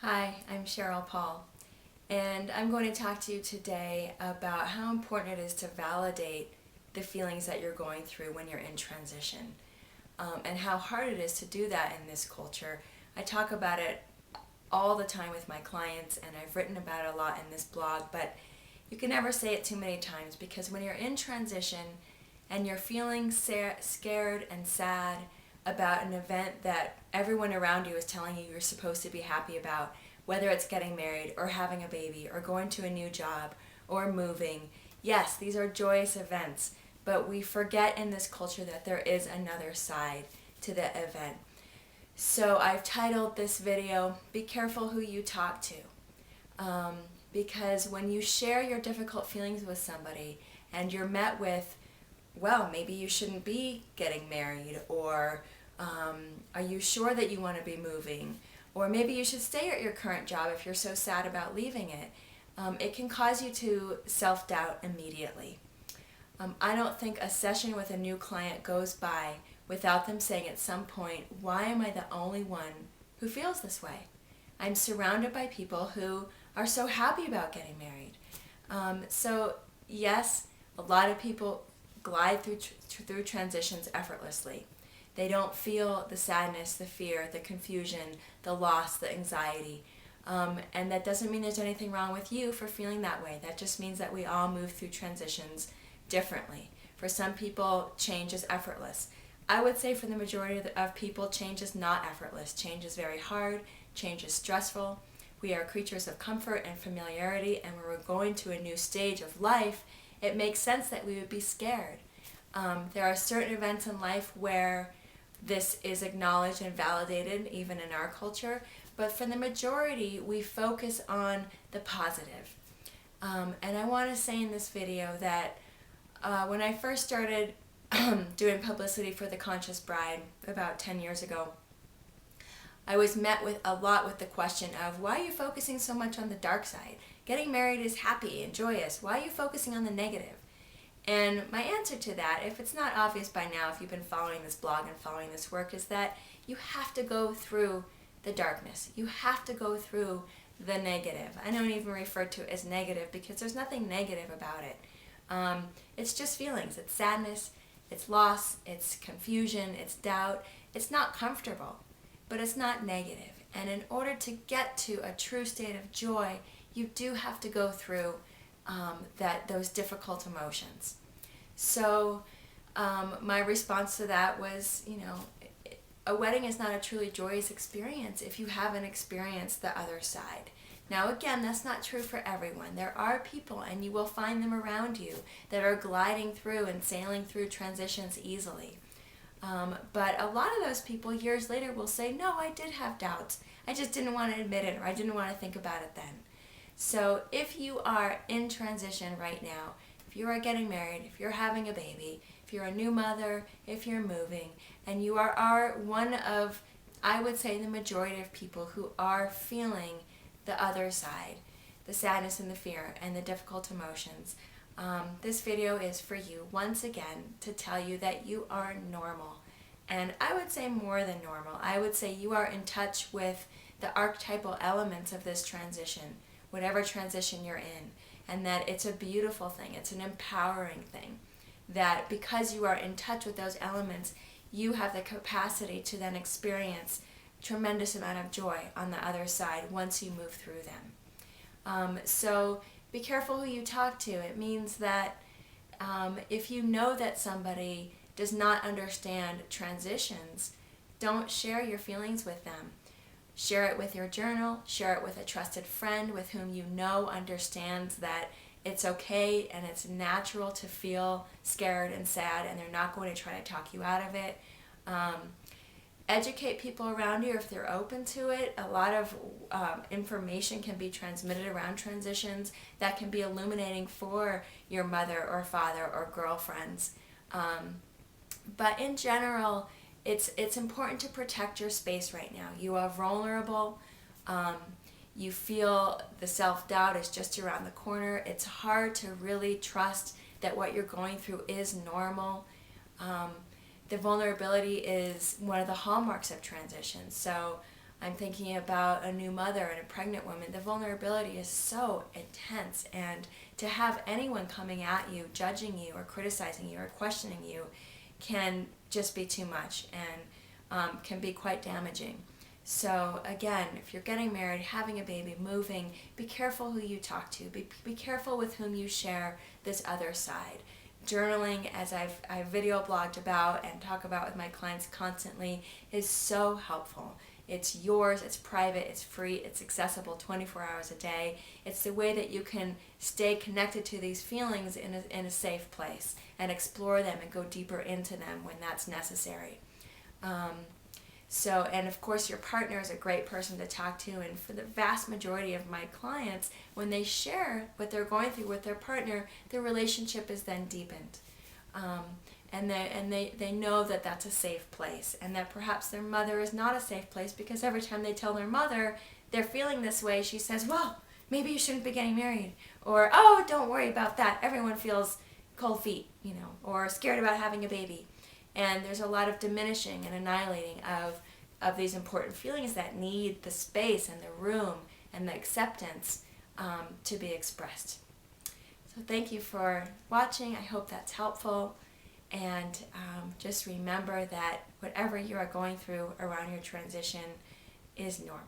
Hi, I'm Sheryl Paul, and I'm going to talk to you today about how important it is to validate the feelings that you're going through when you're in transition, and how hard it is to do that in this culture. I talk about it all the time with my clients, and I've written about it a lot in this blog, but you can never say it too many times because when you're in transition and you're feeling scared and sad about an event that everyone around you is telling you you're supposed to be happy about, whether it's getting married or having a baby or going to a new job or moving. Yes, these are joyous events, but we forget in this culture that there is another side to the event. So I've titled this video, Be Careful Who You Talk To. Because when you share your difficult feelings with somebody and you're met with, well, maybe you shouldn't be getting married, or are you sure that you want to be moving, or maybe you should stay at your current job if you're so sad about leaving it, it can cause you to self-doubt immediately. I don't think a session with a new client goes by without them saying at some point, why am I the only one who feels this way? I'm surrounded by people who are so happy about getting married. So yes, a lot of people glide through transitions effortlessly. They don't feel the sadness, the fear, the confusion, the loss, the anxiety. And that doesn't mean there's anything wrong with you for feeling that way. That just means that we all move through transitions differently. For some people, change is effortless. I would say for the majority of people, change is not effortless. Change is very hard. Change is stressful. We are creatures of comfort and familiarity, and when we're going to a new stage of life, it makes sense that we would be scared. There are certain events in life where this is acknowledged and validated, even in our culture, but for the majority, we focus on the positive. And I want to say in this video that when I first started doing publicity for The Conscious Bride about 10 years ago, I was met with a lot with the question of, why are you focusing so much on the dark side? Getting married is happy and joyous. Why are you focusing on the negative? And my answer to that, if it's not obvious by now, if you've been following this blog and following this work, is that you have to go through the darkness. You have to go through the negative. I don't even refer to it as negative because there's nothing negative about it. It's just feelings. It's sadness, it's loss, it's confusion, it's doubt. It's not comfortable, but it's not negative. And in order to get to a true state of joy, you do have to go through those difficult emotions. So my response to that was, a wedding is not a truly joyous experience if you haven't experienced the other side. Now again, that's not true for everyone. There are people, and you will find them around you, that are gliding through and sailing through transitions easily. But a lot of those people years later will say, no, I did have doubts. I just didn't want to admit it, or I didn't want to think about it then. So if you are in transition right now, if you are getting married, if you're having a baby, if you're a new mother, if you're moving, and you are one of, I would say, the majority of people who are feeling the other side, the sadness and the fear and the difficult emotions, this video is for you, once again, to tell you that you are normal. And I would say more than normal. I would say you are in touch with the archetypal elements of this transition, whatever transition you're in, and that it's a beautiful thing, it's an empowering thing, that because you are in touch with those elements, you have the capacity to then experience a tremendous amount of joy on the other side once you move through them. So be careful who you talk to. It means that if you know that somebody does not understand transitions, don't share your feelings with them. Share it with your journal, share it with a trusted friend with whom you know understands that it's okay and it's natural to feel scared and sad, and they're not going to try to talk you out of it. Educate people around you if they're open to it. A lot of information can be transmitted around transitions that can be illuminating for your mother or father or girlfriends. But in general, it's important to protect your space right now. You are vulnerable. You feel the self-doubt is just around the corner. It's hard to really trust that what you're going through is normal. The vulnerability is one of the hallmarks of transition. So I'm thinking about a new mother and a pregnant woman. The vulnerability is so intense, and to have anyone coming at you, judging you or criticizing you or questioning you can just be too much, and can be quite damaging. So again, if you're getting married, having a baby, moving, be careful who you talk to. Be careful with whom you share this other side. Journaling, as I've video blogged about and talk about with my clients constantly, is so helpful. It's yours, it's private, it's free, it's accessible 24 hours a day. It's the way that you can stay connected to these feelings in a safe place and explore them and go deeper into them when that's necessary. And of course your partner is a great person to talk to, and for the vast majority of my clients, when they share what they're going through with their partner, their relationship is then deepened. And they know that that's a safe place, and that perhaps their mother is not a safe place, because every time they tell their mother they're feeling this way, she says, well, maybe you shouldn't be getting married, or, oh, don't worry about that, everyone feels cold feet, or scared about having a baby. And there's a lot of diminishing and annihilating of these important feelings that need the space and the room and the acceptance to be expressed. So thank you for watching. I hope that's helpful. And just remember that whatever you are going through around your transition is normal.